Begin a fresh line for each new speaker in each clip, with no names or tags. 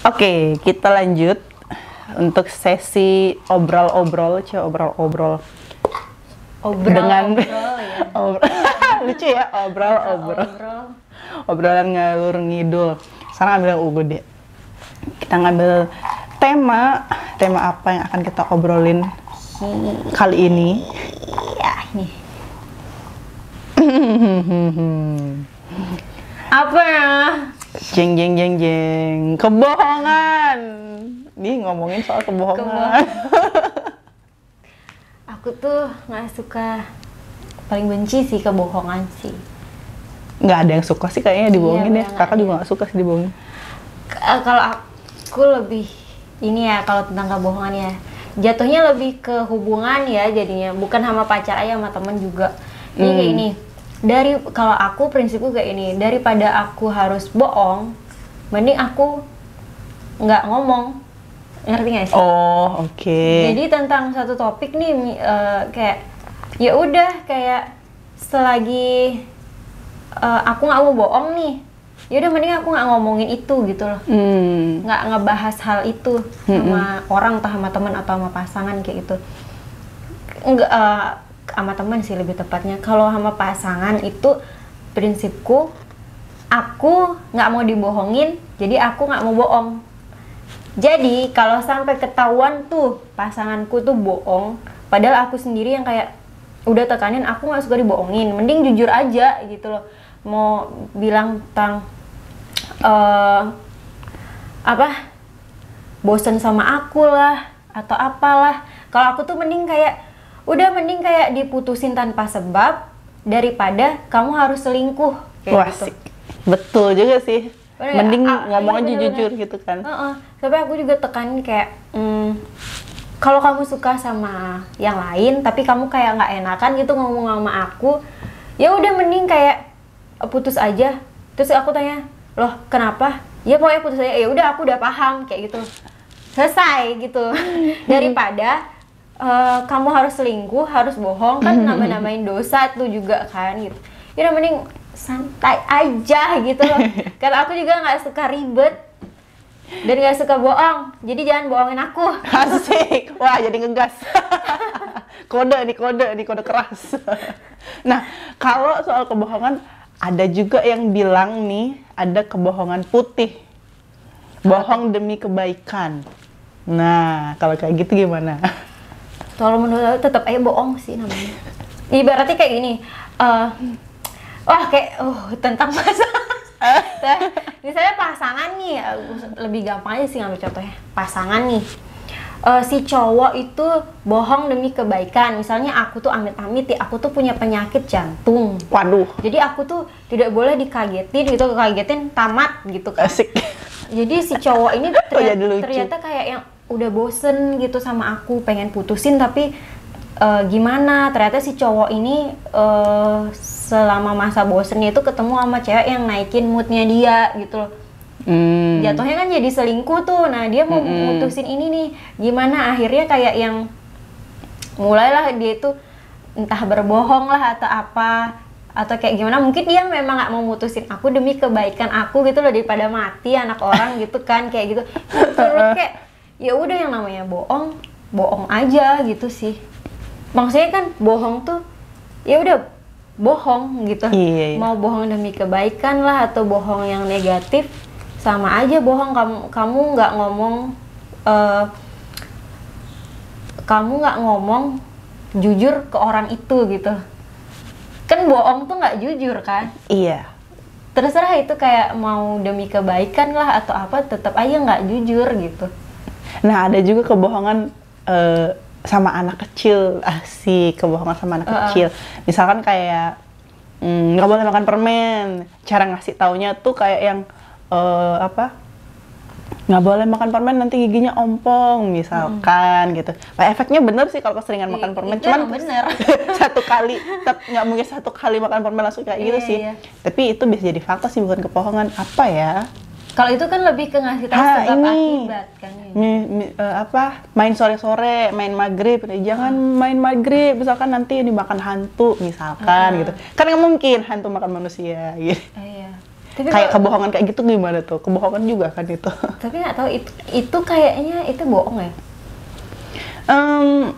Oke, kita lanjut untuk sesi obrol-obrol dengan
Obrol ya.
lucu ya, obrol-obrol. Obrolan ngalur ngidul. Sekarang ambil yang ungu deh. Kita ngambil tema apa yang akan kita obrolin kali ini?
Ya, ini. Apa ya?
Jeng. Kebohongan. Nih ngomongin soal kebohongan.
Aku tuh nggak suka, paling benci sih kebohongan sih.
Nggak ada yang suka sih kayaknya dibohongin ya.
Iya,
Kakak juga nggak suka sih dibohongin.
Kalau aku lebih ini ya, kalau tentang kebohongan ya, jatuhnya lebih ke hubungan ya jadinya, bukan sama pacar aja, sama temen juga. Ini kayak ini. Kalau aku prinsipku kayak ini, daripada aku harus bohong, mending aku nggak ngomong. Ngerti nggak sih?
Oh, oke.
Jadi tentang satu topik nih, kayak ya udah, kayak selagi aku nggak mau bohong nih, ya udah mending aku nggak ngomongin itu gitu loh. Nggak ngebahas hal itu sama orang, entah sama teman atau sama pasangan kayak gitu. Nggak, sama teman sih lebih tepatnya. Kalau sama pasangan itu prinsipku, aku nggak mau dibohongin, jadi aku nggak mau bohong. Jadi kalau sampai ketahuan tuh pasanganku tuh bohong, padahal aku sendiri yang kayak udah tekanin, aku nggak suka dibohongin, mending jujur aja gitu loh. Mau bilang tentang bosen sama aku lah atau apalah, kalau aku tuh mending kayak diputusin tanpa sebab daripada kamu harus selingkuh kayak
Wah,
gitu.
asik. Betul juga sih.
Bener,
Mending ngomong aja
bener-bener.
jujur gitu kan.
Tapi aku juga tekanin kayak kalau kamu suka sama yang lain tapi kamu kayak nggak enakan gitu ngomong sama aku, ya udah mending kayak putus aja. Terus aku tanya, loh kenapa? Ya pokoknya putus aja. Ya udah, aku udah paham kayak gitu, selesai gitu. Daripada kamu harus selingkuh, harus bohong, kan nambah-nambahin dosa tuh juga kan gitu. Ya udah mending santai aja gitu loh. Karena aku juga nggak suka ribet dan nggak suka bohong, jadi jangan bohongin aku.
Asik. Wah, jadi ngegas. kode keras. Nah, kalau soal kebohongan, ada juga yang bilang nih, ada kebohongan putih. Bohong demi kebaikan. Nah, kalau kayak gitu gimana?
Kalau menurut aku tetap aja bohong sih namanya. Ibaratnya kayak gini, tentang pasangan. Nah, misalnya pasangan nih, lebih gampang aja sih ngambil contohnya. Pasangan nih, si cowok itu bohong demi kebaikan. Misalnya aku tuh amit-amit ya, aku tuh punya penyakit jantung.
Waduh.
Jadi aku tuh tidak boleh dikagetin gitu, kagetin tamat gitu kan.
Asik.
Jadi si cowok ini
Jadi lucu.
ternyata kayak yang udah bosen gitu sama aku, pengen putusin tapi gimana? Ternyata si cowok ini selama masa bosennya itu ketemu sama cewek yang naikin moodnya dia gitu loh. Jatuhnya kan jadi selingkuh tuh. Nah dia mau mutusin ini nih, gimana? Akhirnya kayak yang mulailah dia itu entah berbohong lah atau apa, atau kayak gimana, mungkin dia memang nggak mau mutusin aku demi kebaikan aku gitu loh, daripada mati anak orang gitu kan, kayak gitu. Menurut kayak ya udah, yang namanya bohong bohong aja gitu sih. Maksudnya kan bohong tuh ya udah bohong gitu.
Iya.
Mau bohong demi kebaikan lah atau bohong yang negatif, sama aja bohong. Kamu nggak ngomong jujur ke orang itu gitu. Kan bohong tuh nggak jujur kan?
Iya.
Terserah itu kayak mau demi kebaikan lah atau apa, tetap aja nggak jujur gitu.
Nah, ada juga kebohongan sama anak kecil. Asik, kebohongan sama anak kecil. Misalkan kayak nggak boleh makan permen. Cara ngasih taunya tuh kayak yang nggak boleh makan permen, nanti giginya ompong misalkan gitu. Nah, efeknya bener sih kalau keseringan makan permen, cuman
bener.
satu kali, nggak mungkin satu kali makan permen langsung kayak gitu sih.
Iya.
Tapi itu bisa jadi fakta sih, bukan kebohongan. Apa ya?
Kalau itu kan lebih ke ngasih tahu sebab akibat kan.
Main sore-sore, main maghrib. Jangan main maghrib, misalkan nanti dimakan hantu misalkan gitu. Kan nggak mungkin hantu makan manusia gitu.
Iya. Tapi
kayak kebohongan kayak gitu gimana tuh? Kebohongan juga kan itu.
Tapi nggak tahu itu kayaknya itu bohong ya?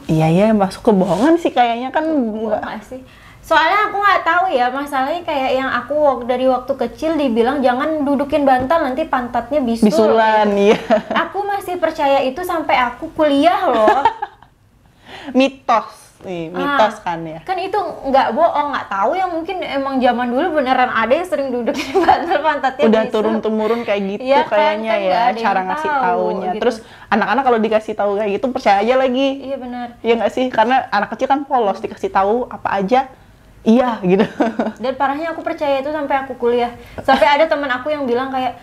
Iya masuk kebohongan sih kayaknya kan.
Nggak sih. Soalnya aku nggak tahu ya, masalahnya kayak yang aku dari waktu kecil dibilang jangan dudukin bantal nanti pantatnya bisul.
Bisulan, iya.
Aku masih percaya itu sampai aku kuliah loh.
Mitos kan ya.
Kan itu nggak bohong, nggak tahu ya, mungkin emang zaman dulu beneran ada yang sering dudukin bantal pantatnya
Udah
bisul.
turun-temurun kayak gitu
ya,
kayaknya
kan
ya,
nggak ada
cara
yang
ngasih
tahu,
taunya.
gitu.
Terus anak-anak kalau dikasih tahu kayak gitu percaya aja lagi.
Iya benar.
Iya nggak sih? Karena anak kecil kan polos, dikasih tahu apa aja iya gitu.
Dan parahnya aku percaya itu sampai aku kuliah. Sampai ada teman aku yang bilang kayak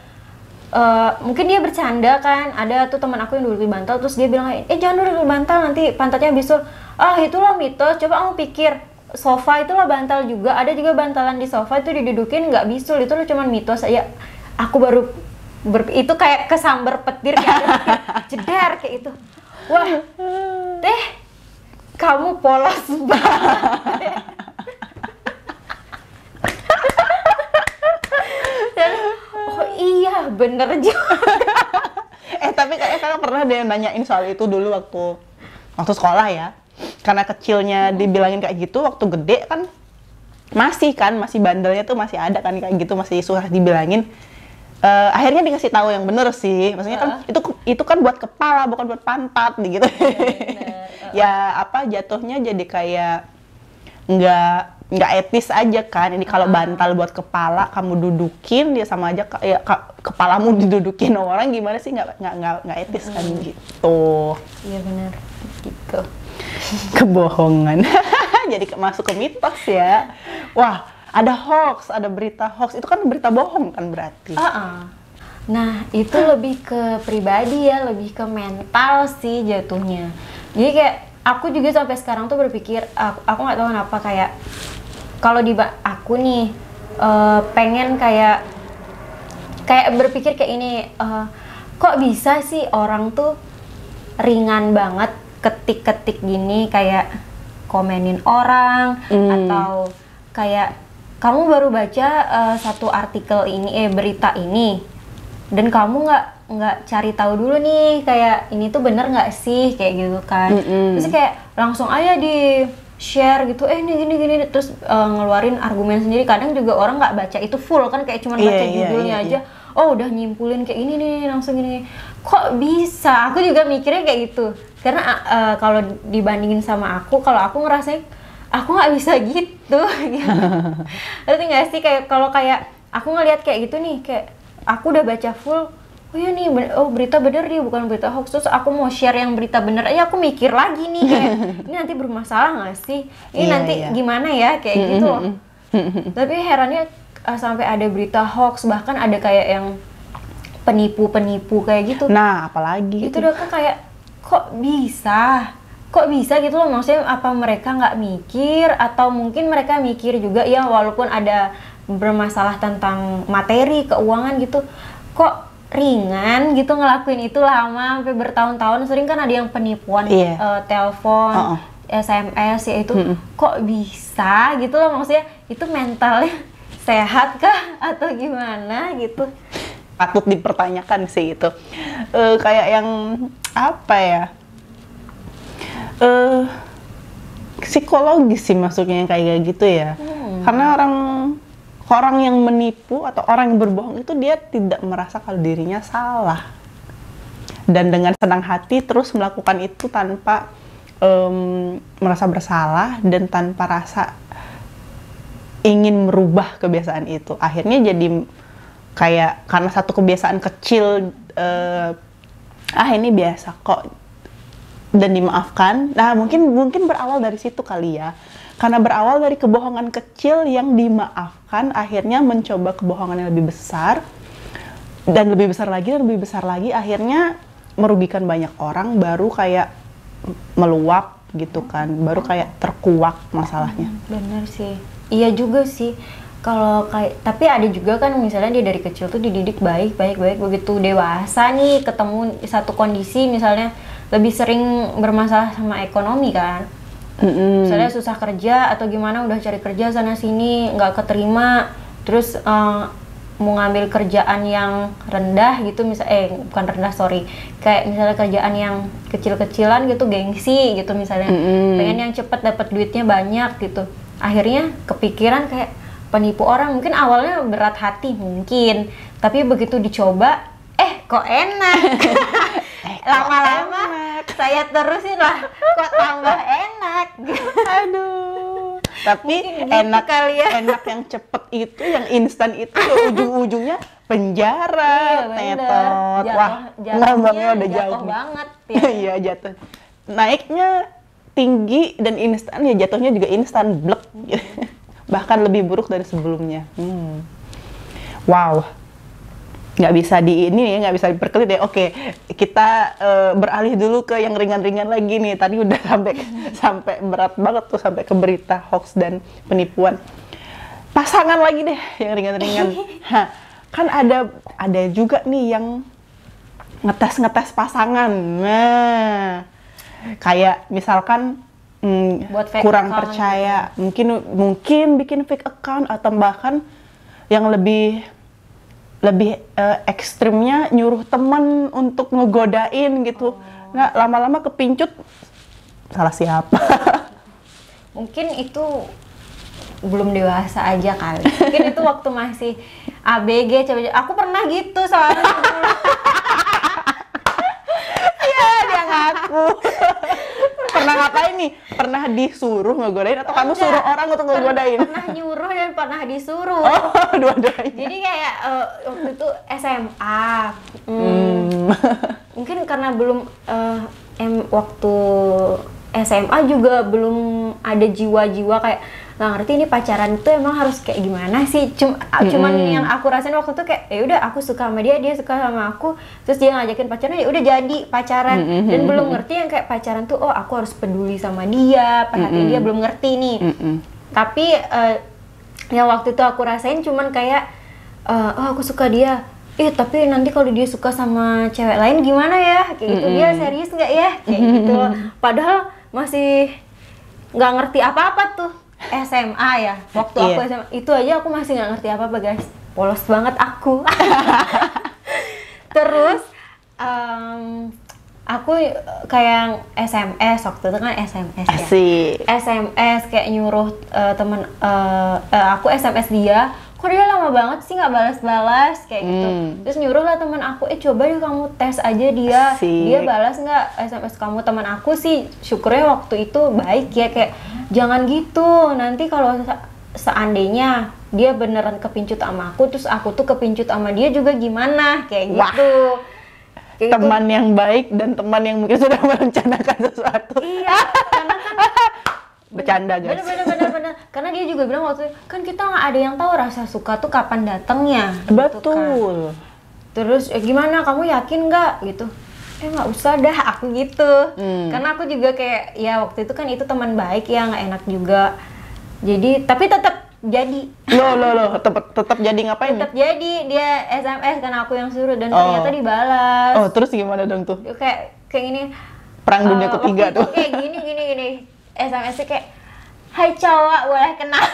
mungkin dia bercanda kan, ada tuh teman aku yang duduk di bantal terus dia bilang kayak, jangan duduk di bantal nanti pantatnya bisul. Itulah mitos, coba kamu pikir, sofa itulah bantal juga, ada juga bantalan di sofa itu didudukin nggak bisul, itu loh cuman mitos. Ya aku baru itu kayak kesambar petir kayak ada jedar kayak itu. Wah, kamu polos banget. Dan, oh iya bener juga.
Tapi kayaknya kakak pernah deh nanyain soal itu dulu waktu sekolah ya. Karena kecilnya dibilangin kayak gitu, waktu gede kan masih bandelnya tuh masih ada kan kayak gitu, masih susah dibilangin. Akhirnya dikasih tahu yang bener sih, maksudnya kan itu kan buat kepala bukan buat pantat gitu. Ya apa jatuhnya jadi kayak nggak etis aja kan. Ini kalau bantal buat kepala kamu dudukin dia sama aja ya, kepalamu didudukin orang, gimana sih, nggak etis kan gitu.
Iya benar gitu.
Kebohongan. Jadi masuk ke mitos ya. Wah, ada hoax, ada berita hoax. Itu kan berita bohong kan berarti.
Nah, itu lebih ke pribadi ya, lebih ke mental sih jatuhnya. Jadi kayak aku juga sampai sekarang tuh berpikir, aku nggak tahu kenapa kayak kalau aku nih pengen kayak berpikir kayak ini, kok bisa sih orang tuh ringan banget ketik-ketik gini kayak komenin orang atau kayak kamu baru baca satu artikel ini berita ini dan kamu nggak cari tahu dulu nih kayak ini tuh bener nggak sih kayak gitu kan. Terus kayak langsung aja di share gitu, ini gini terus ngeluarin argumen sendiri. Kadang juga orang nggak baca itu full kan, kayak cuman baca judulnya aja. Oh udah nyimpulin kayak ini nih langsung gini. Kok bisa? Aku juga mikirnya kayak gitu. Karena kalau dibandingin sama aku, kalau aku ngerasain aku nggak bisa gitu. Ngerti nggak sih, kayak kalau kayak aku ngelihat kayak gitu nih, kayak aku udah baca full, oh ya nih, berita bener nih bukan berita hoax, terus aku mau share yang berita bener aja, aku mikir lagi nih kayak ini nanti bermasalah nggak sih? Ini nanti gimana ya kayak gitu loh. Tapi herannya sampai ada berita hoax, bahkan ada kayak yang penipu kayak gitu.
Nah, apalagi
itu udah kayak kok bisa gitu loh, maksudnya apa mereka nggak mikir atau mungkin mereka mikir juga ya, walaupun ada bermasalah tentang materi keuangan gitu, kok ringan gitu ngelakuin itu lama sampai bertahun-tahun. Sering kan ada yang penipuan telepon, SMS ya itu, kok bisa gitu loh, maksudnya itu mentalnya sehat kah atau gimana gitu.
Patut dipertanyakan sih itu. Kayak yang apa ya, psikologis sih masuknya yang kayak gitu ya. Karena orang yang menipu atau orang yang berbohong itu dia tidak merasa kalau dirinya salah, dan dengan senang hati terus melakukan itu tanpa merasa bersalah dan tanpa rasa ingin merubah kebiasaan itu. Akhirnya jadi kayak karena satu kebiasaan kecil, ini biasa kok dan dimaafkan. Nah, mungkin berawal dari situ kali ya. Karena berawal dari kebohongan kecil yang dimaafkan, akhirnya mencoba kebohongan yang lebih besar dan lebih besar lagi dan lebih besar lagi, akhirnya merugikan banyak orang, baru kayak meluap gitu kan, baru kayak terkuak masalahnya.
Bener sih, iya juga sih. Kalau kayak, tapi ada juga kan misalnya dia dari kecil tuh dididik baik, begitu dewasa nih ketemu satu kondisi misalnya lebih sering bermasalah sama ekonomi kan. Misalnya susah kerja atau gimana, udah cari kerja sana sini nggak keterima, terus mau ngambil kerjaan yang rendah gitu, bukan rendah, sorry, kayak misalnya kerjaan yang kecil-kecilan gitu, gengsi gitu misalnya, pengen yang cepet dapat duitnya banyak gitu, akhirnya kepikiran kayak penipu orang. Mungkin awalnya berat hati mungkin, tapi begitu dicoba kok enak. Lama-lama saya terusin lah, kok tambah enak.
Aduh. Tapi
gitu
enak
kali ya.
enak yang cepet itu, yang instan itu ujung-ujungnya penjara,
Iya, bener.
tetot. Wah, ngomongnya udah jauh
jatuh
nih.
banget ya.
Iya, jatuh. Naiknya tinggi dan instan, ya jatuhnya juga instan, blek. Bahkan lebih buruk dari sebelumnya. Wow. Nggak bisa diperkelit ya. Oke, kita beralih dulu ke yang ringan-ringan lagi nih. Tadi udah sampai berat banget tuh, sampai ke berita hoax dan penipuan. Pasangan lagi deh yang ringan-ringan. Kan ada juga nih yang ngetes pasangan. Nah, kayak misalkan
Buat fake
kurang
account
percaya, mungkin bikin fake account, atau bahkan yang lebih ekstrimnya nyuruh temen untuk ngegodain gitu. Nggak, lama-lama kepincut, salah siapa?
Mungkin itu belum dewasa aja kali. Mungkin itu waktu masih ABG, coba. Aku pernah gitu soalnya.
Iya, dia ngaku. Pernah ngapain nih? Pernah disuruh ngegodain atau kamu suruh orang untuk ngegodain?
Pernah nyuruh dan pernah disuruh.
Oh, dua-duanya.
Jadi kayak waktu itu SMA. Mungkin karena belum waktu SMA juga belum ada jiwa-jiwa kayak nggak ngerti ini pacaran itu emang harus kayak gimana sih. Cuman yang aku rasain waktu itu kayak ya udah aku suka sama dia, dia suka sama aku, terus dia ngajakin pacaran, ya udah jadi pacaran. Dan belum ngerti yang kayak pacaran tuh, oh aku harus peduli sama dia, perhatiin dia, belum ngerti nih. Tapi yang waktu itu aku rasain cuman kayak oh aku suka dia, tapi nanti kalau dia suka sama cewek lain gimana ya, kayak gitu, dia serius nggak ya, kayak gitu. Padahal masih nggak ngerti apa-apa tuh. SMA ya, waktu aku SMA itu aja aku masih nggak ngerti apa-apa guys, polos banget aku. Terus aku kayak SMS, waktu itu kan SMS ya. SMS kayak nyuruh temen aku SMS dia, kok dia lama banget sih nggak balas-balas kayak gitu. Terus nyuruh lah teman aku, coba deh kamu tes aja dia balas nggak SMS kamu. Teman aku sih syukurnya waktu itu baik ya, kayak jangan gitu, nanti kalau seandainya dia beneran kepincut sama aku, terus aku tuh kepincut sama dia juga gimana, kayak gitu. Kayak
teman yang baik dan teman yang mungkin sudah merencanakan sesuatu.
Iya, karena kan
bercanda guys.
Bener. Karena dia juga bilang waktu itu, kan kita nggak ada yang tahu rasa suka tuh kapan datangnya.
Betul.
Gitu kan. Terus gimana, kamu yakin nggak gitu? Nggak usah dah, aku gitu. Karena aku juga kayak ya waktu itu kan itu teman baik ya, nggak enak juga. Jadi tapi tetap jadi.
Loh, tetap jadi ngapain?
Tetap jadi, dia SMS karena aku yang suruh dan ternyata dibalas.
Oh, terus gimana dong tuh?
Kayak gini.
Perang dunia ketiga tuh.
Kayak gini. SMS-nya kayak, hai cowok, boleh kenal.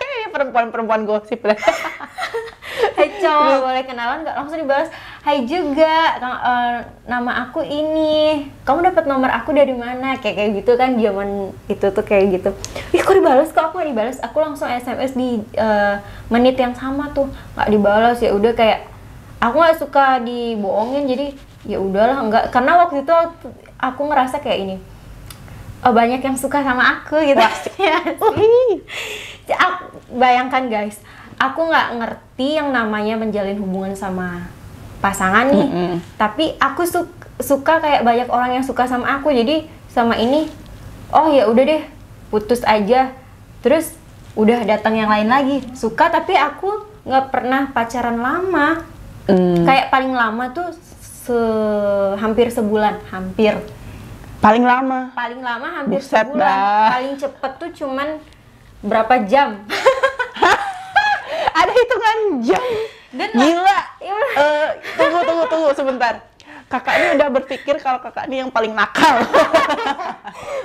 Ini perempuan gosip lah.
Hai cowok, boleh kenalan nggak? Langsung dibalas, hai juga, nama aku ini, kamu dapat nomor aku dari mana? Kayak gitu kan, zaman itu tuh kayak gitu. Ih kok dibalas, kok aku nggak dibalas? Aku langsung SMS di menit yang sama tuh, nggak dibalas. Ya udah kayak aku nggak suka dibohongin, jadi ya udahlah nggak. Karena waktu itu aku ngerasa kayak ini, banyak yang suka sama aku gitu. Bayangkan guys, aku nggak ngerti yang namanya menjalin hubungan sama pasangan nih, tapi aku suka kayak banyak orang yang suka sama aku, jadi sama ini, oh ya udah deh, putus aja, terus udah datang yang lain lagi, suka tapi aku nggak pernah pacaran lama, kayak paling lama tuh hampir sebulan,
paling lama
hampir
Buset
sebulan,
dah.
paling cepet tuh cuman berapa jam.
Ada hitungan jam. Gila. Tunggu sebentar. Kakak ini udah berpikir kalau kakak ini yang paling nakal.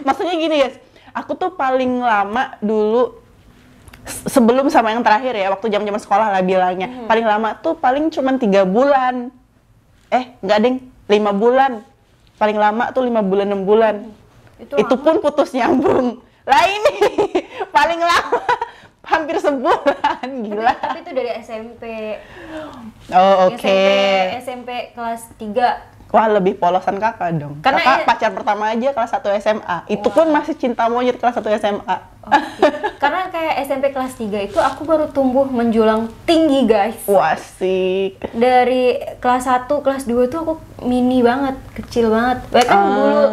Maksudnya gini guys, aku tuh paling lama dulu sebelum sama yang terakhir ya, waktu zaman sekolah lah bilangnya. Paling lama tuh paling cuma 3 bulan. Enggak deng, 5 bulan. Paling lama tuh 5 bulan, 6 bulan. Itu pun putus nyambung. Lah ini paling lama hampir sebulan, gila.
Tapi itu dari SMP.
Oh, oke.
SMP kelas 3.
Wah, lebih polosan kakak dong.
Karena
kakak pacar pertama aja kelas 1 SMA. Itu pun masih cinta monyet kelas 1 SMA.
Karena kayak SMP kelas 3 itu aku baru tumbuh menjulang tinggi, guys.
Wah, asik.
Dari kelas 1, kelas 2 tuh aku mini banget, kecil banget. Bahkan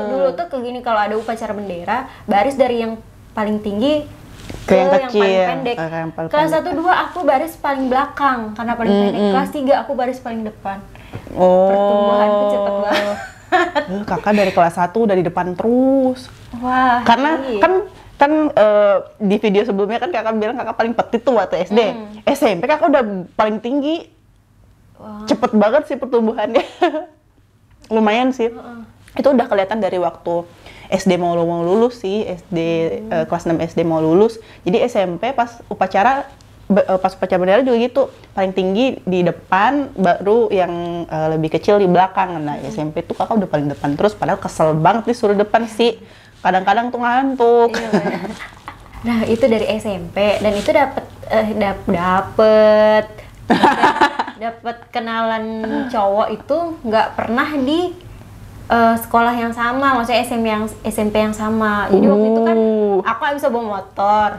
dulu tuh kayak gini, kalau ada upacara bendera, baris dari yang paling tinggi
ke yang
yang
kecil,
paling pendek. Kelas 1, 2 aku baris paling belakang karena paling pendek. Kelas 3 aku baris paling depan. Pertumbuhanku cepet banget.
Kakak dari kelas 1 udah di depan terus.
Wah.
Karena kan di video sebelumnya kan kakak bilang kakak paling petit tuh waktu SD. SMP kakak udah paling tinggi. Cepet banget sih pertumbuhannya. Lumayan sih. Itu udah kelihatan dari waktu SD mau lulus sih, kelas 6 SD mau lulus. Jadi SMP pas upacara bendera juga gitu, paling tinggi di depan, baru yang lebih kecil di belakang. Nah, SMP tuh kakak udah paling depan terus, padahal kesel banget disuruh depan sih. Kadang-kadang tuh ngantuk.
Iya, nah, itu dari SMP, dan itu dapet kenalan cowok itu nggak pernah di sekolah yang sama, maksudnya SMP yang sama. Jadi waktu itu kan aku nggak bisa bawa motor.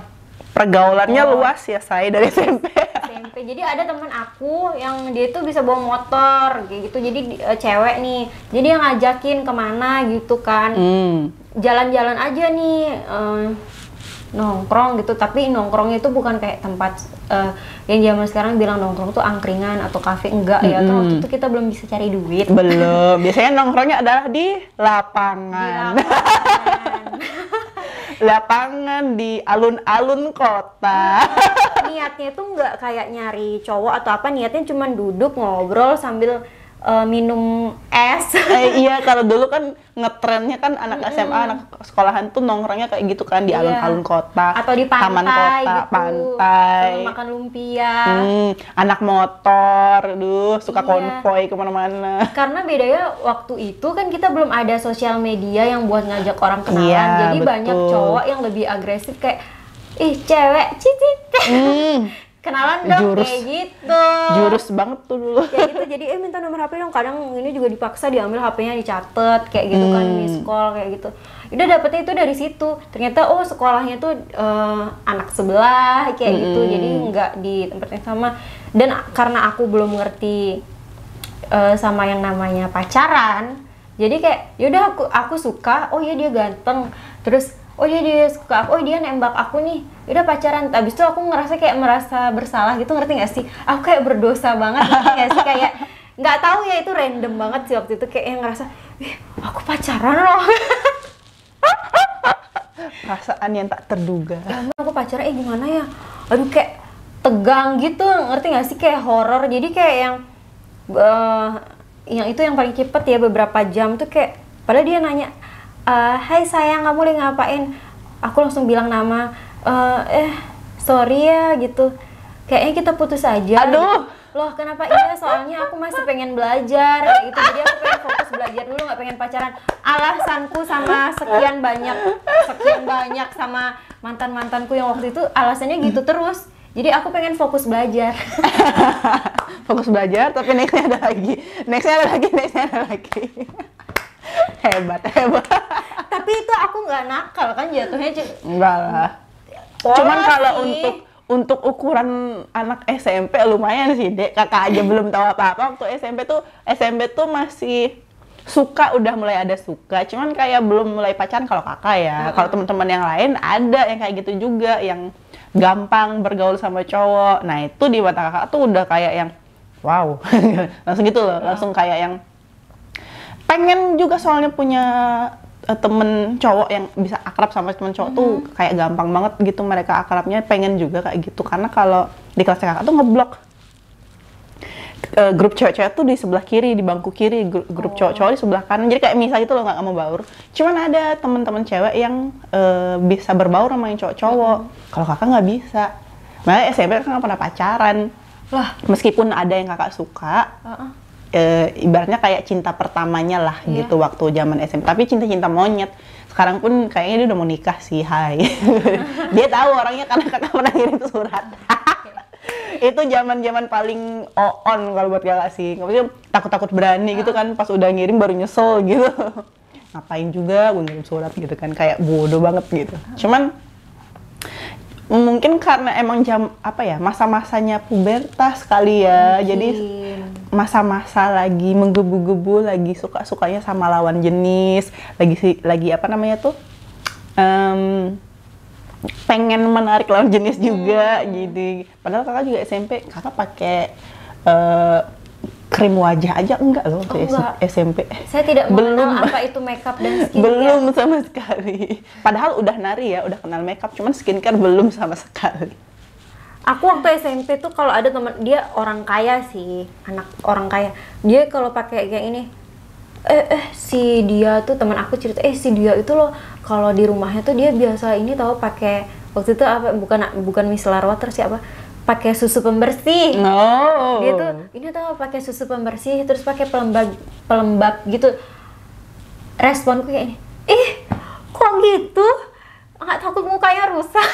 Pergaulannya luas ya, saya dari SMP.
Jadi ada teman aku yang dia tuh bisa bawa motor kayak gitu. Jadi cewek nih. Jadi yang ngajakin kemana gitu kan. Jalan-jalan aja nih, nongkrong gitu. Tapi nongkrongnya itu bukan kayak tempat yang zaman sekarang bilang nongkrong tuh angkringan atau kafe, enggak ya. Kan waktu itu kita belum bisa cari duit.
Belum. Biasanya nongkrongnya adalah di lapangan. Lapangan di alun-alun kota.
Niatnya tuh nggak kayak nyari cowok atau apa, niatnya cuma duduk ngobrol sambil minum es.
Iya, kalau dulu kan ngetrennya kan anak SMA, anak sekolahan tuh nongkrongnya kayak gitu kan di alun-alun kota
atau di pantai,
taman kota,
gitu.
pantai,
makan lumpia.
Anak motor, suka konvoy kemana-mana.
Karena bedanya waktu itu kan kita belum ada sosial media yang buat ngajak orang kenalan, jadi banyak cowok yang lebih agresif kayak, cewek, cicit. Kenalan dong, kayak gitu.
Jurus banget tuh dulu.
Kayak gitu, jadi minta nomor HP dong. Kadang ini juga dipaksa diambil HP-nya, dicatat kayak gitu kan, miss call kayak gitu. Udah dapetnya itu dari situ. Ternyata sekolahnya tuh anak sebelah kayak gitu. Jadi nggak di tempat yang sama. Dan karena aku belum ngerti sama yang namanya pacaran, jadi kayak yaudah aku suka, iya dia ganteng. Terus dia suka aku, dia nembak aku nih, udah pacaran. Abis itu aku ngerasa kayak merasa bersalah gitu, ngerti gak sih? Aku kayak berdosa banget, ngerti gak sih? Kayak nggak tahu ya, itu random banget sih waktu itu, kayak yang ngerasa, aku pacaran loh.
Perasaan yang tak terduga.
Aku pacaran, gimana ya? Aduh, kayak tegang gitu, ngerti gak sih? Kayak horor. Jadi kayak yang itu yang paling cepet ya, beberapa jam tuh kayak, padahal dia nanya, hai sayang, kamu lagi ngapain? Aku langsung bilang nama, sorry ya gitu, kayaknya kita putus aja.
Aduh,
loh kenapa? Iya, soalnya aku masih pengen belajar kayak gitu, jadi aku pengen fokus belajar dulu, nggak pengen pacaran. Alasanku sama sekian banyak sama mantanku yang waktu itu alasannya gitu terus. Jadi aku pengen fokus belajar.
Fokus belajar, tapi nextnya ada lagi. Hebat.
Tapi itu aku nggak nakal kan jatuhnya.
Enggak lah. Cuman kalau untuk ukuran anak SMP lumayan sih, Dek. Kakak aja belum tahu apa-apa waktu SMP tuh masih suka, udah mulai ada suka. Cuman kayak belum mulai pacaran kalau kakak ya. Kalau teman-teman yang lain ada yang kayak gitu juga, yang gampang bergaul sama cowok. Nah, itu di mata kakak tuh udah kayak yang wow. Langsung gitu loh, langsung kayak yang pengen juga, soalnya punya temen cowok yang bisa akrab sama temen cowok tuh kayak gampang banget gitu mereka akrabnya, pengen juga kayak gitu. Karena kalau di kelas kakak tuh ngeblok grup cewek-cewek tuh di sebelah kiri, di bangku kiri, grup cowok-cowok di sebelah kanan. Jadi kayak misal gitu loh, nggak mau baur. Cuman ada temen-temen cewek yang bisa berbaur sama yang cowok-cowok. Kalau kakak nggak bisa. Malah SMP kan nggak pernah pacaran.
Lah,
Meskipun ada yang kakak suka, ibaratnya kayak cinta pertamanya lah
Iya.
gitu waktu zaman SMP. Tapi cinta-cinta monyet. Sekarang pun kayaknya dia udah mau nikah sih, hai. Dia tahu orangnya karena kakak pernah ngirim surat. Itu zaman-zaman paling on kalau buat kakak sih. Maksudnya takut-takut berani gitu kan, pas udah ngirim baru nyesel gitu. Ngapain juga gue ngirim surat gitu kan, kayak bodoh banget gitu. Cuman mungkin karena emang masa-masanya pubertas kali ya. Jadi masa-masa lagi menggebu-gebu, lagi suka-sukanya sama lawan jenis, lagi apa namanya tuh? Pengen menarik lawan jenis juga gitu. Padahal kakak juga SMP, kakak pakai krim wajah aja enggak loh waktu
enggak.
SMP.
Saya tidak mengenal apa itu makeup dan skincare.
Belum sama sekali. Padahal udah nari ya, udah kenal makeup, cuman skincare belum sama sekali.
Aku waktu SMP tuh kalau ada teman dia orang kaya sih, anak orang kaya. Dia kalau pakai kayak ini, si dia tuh teman aku cerita, si dia itu loh kalau di rumahnya tuh dia biasa ini tahu pakai waktu itu apa bukan micellar water siapa? Pakai susu pembersih.
Oh.
Dia tuh ini tahu pakai susu pembersih terus pakai pelembab gitu. Responku kayak ini, kok gitu? Nggak takut mukanya rusak?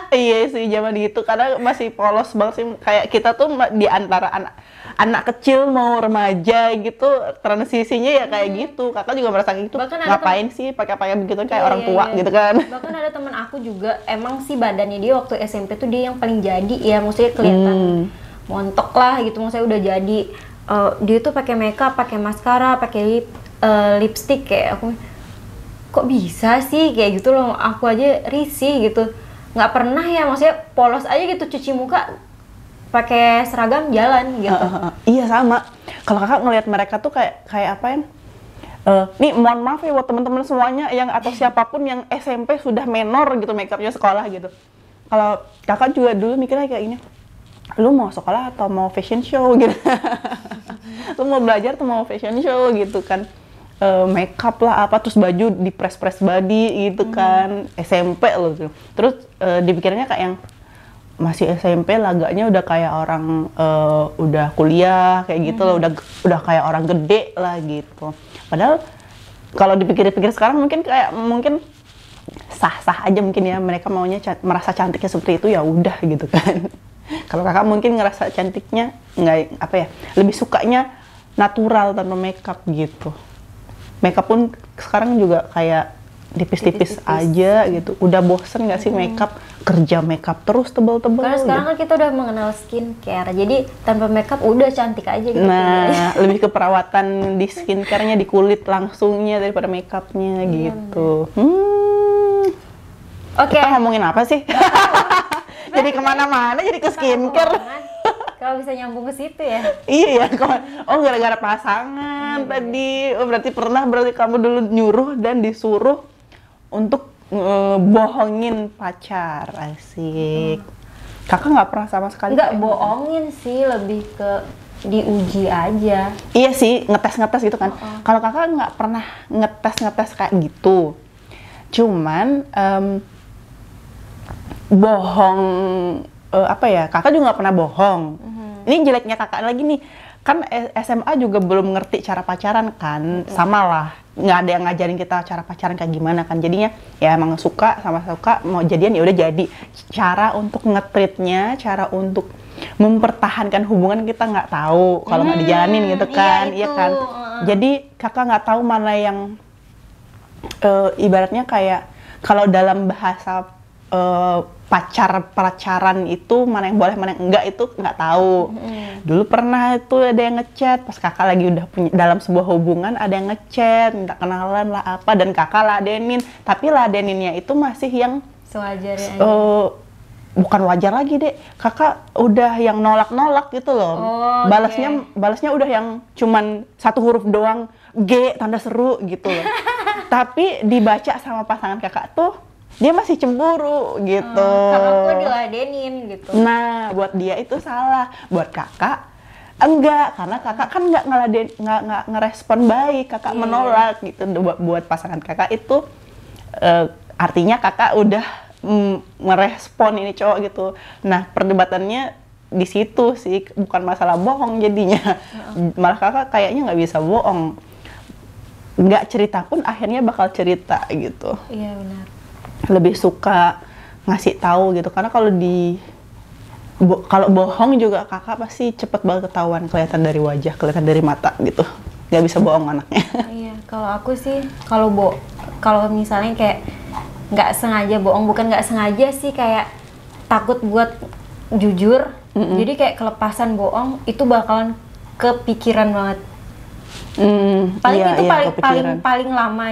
Iya sih zaman gitu, karena masih polos banget sih, kayak kita tuh di antara anak kecil mau remaja gitu, transisinya ya kayak gitu. Kakak juga merasa gitu, ngapain sih pakai begitu kayak orang tua gitu kan.
Bahkan ada teman aku juga, emang sih badannya dia waktu SMP tuh dia yang paling jadi ya, maksudnya kelihatan montok lah gitu, maksudnya udah jadi. Dia tuh pakai makeup, pakai maskara, pakai lipstick, kayak aku kok bisa sih kayak gitu loh, aku aja risih gitu. Nggak pernah ya, maksudnya polos aja gitu, cuci muka pakai seragam jalan gitu.
Iya sama. Kalau kakak ngelihat mereka tuh kayak apa ya? Nih mohon maaf ya buat teman-teman semuanya yang atau siapapun yang SMP sudah menor gitu makeupnya sekolah gitu. Kalau kakak juga dulu mikirnya kayak gini, lu mau sekolah atau mau fashion show gitu? Lu mau belajar atau mau fashion show gitu kan? Makeup lah apa, terus baju di press body gitu kan. SMP loh gitu. Terus dipikirnya kayak yang masih SMP laganya udah kayak orang udah kuliah kayak gitu loh, udah kayak orang gede lah gitu. Padahal kalau dipikir-pikir sekarang mungkin sah-sah aja mungkin ya, mereka maunya merasa cantiknya seperti itu, ya udah gitu kan. Kalau kakak mungkin ngerasa cantiknya nggak apa ya, lebih sukanya natural tanpa makeup gitu. Makeup pun sekarang juga kayak tipis-tipis aja gitu. Udah bosen nggak sih makeup? Kerja makeup terus tebel-tebel.
Karena sekarang kan kita udah mengenal skincare, jadi tanpa makeup udah cantik aja gitu.
Nah, lebih ke perawatan di skincare-nya, di kulit langsungnya daripada makeupnya gitu.
Oke.
Kita ngomongin apa sih? Jadi kemana-mana, jadi ke skincare.
Kalau bisa nyambung ke situ ya.
Iya ya, oh gara-gara pasangan tadi. Oh, berarti kamu dulu nyuruh dan disuruh untuk bohongin pacar. Asik. Kakak nggak pernah sama sekali?
Nggak bohongin sih, lebih ke diuji aja.
Iya sih, ngetes gitu kan. Kalau kakak nggak pernah ngetes kayak gitu. Cuman bohong kakak juga nggak pernah bohong. Ini jeleknya kakak lagi nih, kan SMA juga belum ngerti cara pacaran kan, sama lah, nggak ada yang ngajarin kita cara pacaran kayak gimana kan. Jadinya ya emang suka mau jadian ya udah jadi. Cara untuk nge-treatnya, cara untuk mempertahankan hubungan kita nggak tahu kalau nggak dijalanin gitu kan. Iya kan. Jadi kakak nggak tahu mana yang ibaratnya kayak kalau dalam bahasa pacaran itu mana yang boleh mana yang enggak itu nggak tahu. Dulu pernah itu ada yang ngechat pas kakak lagi udah punya dalam sebuah hubungan, ada yang ngechat minta kenalan lah apa, dan kakak ladenin, tapi ladeninnya itu masih yang
sewajarnya
bukan wajar lagi deh, kakak udah yang nolak gitu loh. Balasnya udah yang cuman satu huruf doang, G tanda seru gitu loh. Tapi dibaca sama pasangan kakak tuh dia masih cemburu gitu.
Karena aku diladenin gitu.
Nah, buat dia itu salah. Buat kakak enggak, karena kakak kan nggak ngerespon baik. Kakak menolak gitu. Buat pasangan kakak itu artinya kakak udah merespon ini cowok gitu. Nah, perdebatannya di situ sih, bukan masalah bohong jadinya. Malah kakak kayaknya nggak bisa bohong. Nggak cerita pun akhirnya bakal cerita gitu.
Iya benar.
Lebih suka ngasih tahu gitu, karena kalau kalau bohong juga kakak pasti cepet banget ketahuan, kelihatan dari wajah, kelihatan dari mata gitu. Nggak bisa bohong anaknya.
Iya, kalau aku sih kalau misalnya kayak nggak sengaja bohong, bukan nggak sengaja sih, kayak takut buat jujur. Jadi kayak kelepasan bohong itu bakalan kepikiran banget. Paling
iya,
itu
iya,
paling lama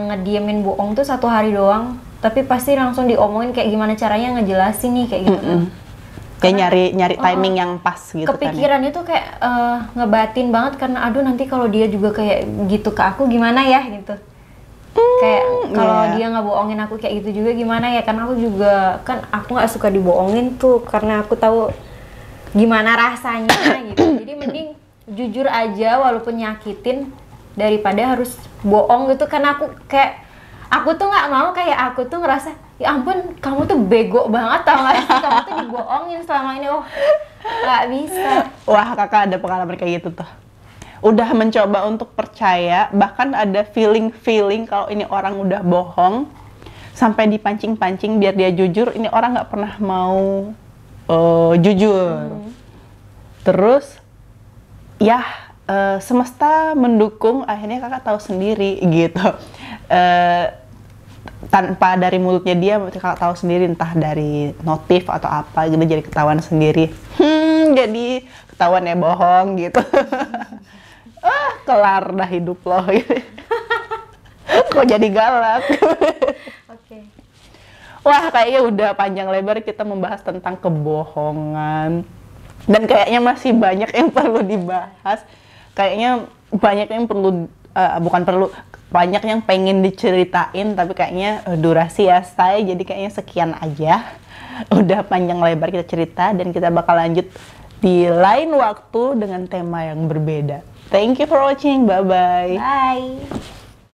ngediemin bohong tuh 1 hari doang, tapi pasti langsung diomongin kayak gimana caranya ngejelasin nih kayak gitu.
Kayak nyari timing yang pas gitu
kepikiran
kan.
itu kayak ngebatin banget, karena aduh nanti kalau dia juga kayak gitu ke aku gimana ya gitu. Kayak kalau dia nggak bohongin aku kayak gitu juga gimana ya, karena aku juga kan aku nggak suka dibohongin tuh, karena aku tahu gimana rasanya gitu. Jadi mending jujur aja walaupun nyakitin daripada harus bohong gitu, karena aku tuh nggak mau kayak aku tuh ngerasa ya ampun kamu tuh bego banget tau gak sih, kamu tuh dibohongin selama ini. Oh nggak bisa.
Wah, kakak ada pengalaman kayak gitu tuh. Udah mencoba untuk percaya, bahkan ada feeling kalau ini orang udah bohong, sampai dipancing-pancing biar dia jujur, ini orang nggak pernah mau jujur. Terus ya semesta mendukung, akhirnya kakak tahu sendiri gitu. Tanpa dari mulutnya dia, kakak tahu sendiri, entah dari notif atau apa gitu, jadi ketahuan sendiri. Jadi ketahuan ya bohong gitu. Kelar dah hidup lo gitu. Kok jadi galak.
Oke.
Wah, kayaknya udah panjang lebar kita membahas tentang kebohongan, dan kayaknya masih banyak yang perlu dibahas. Kayaknya banyak yang banyak yang pengen diceritain, tapi kayaknya durasi ya saya, jadi kayaknya sekian aja. Udah panjang lebar kita cerita, dan kita bakal lanjut di lain waktu dengan tema yang berbeda. Thank you for watching, bye-bye.
Bye.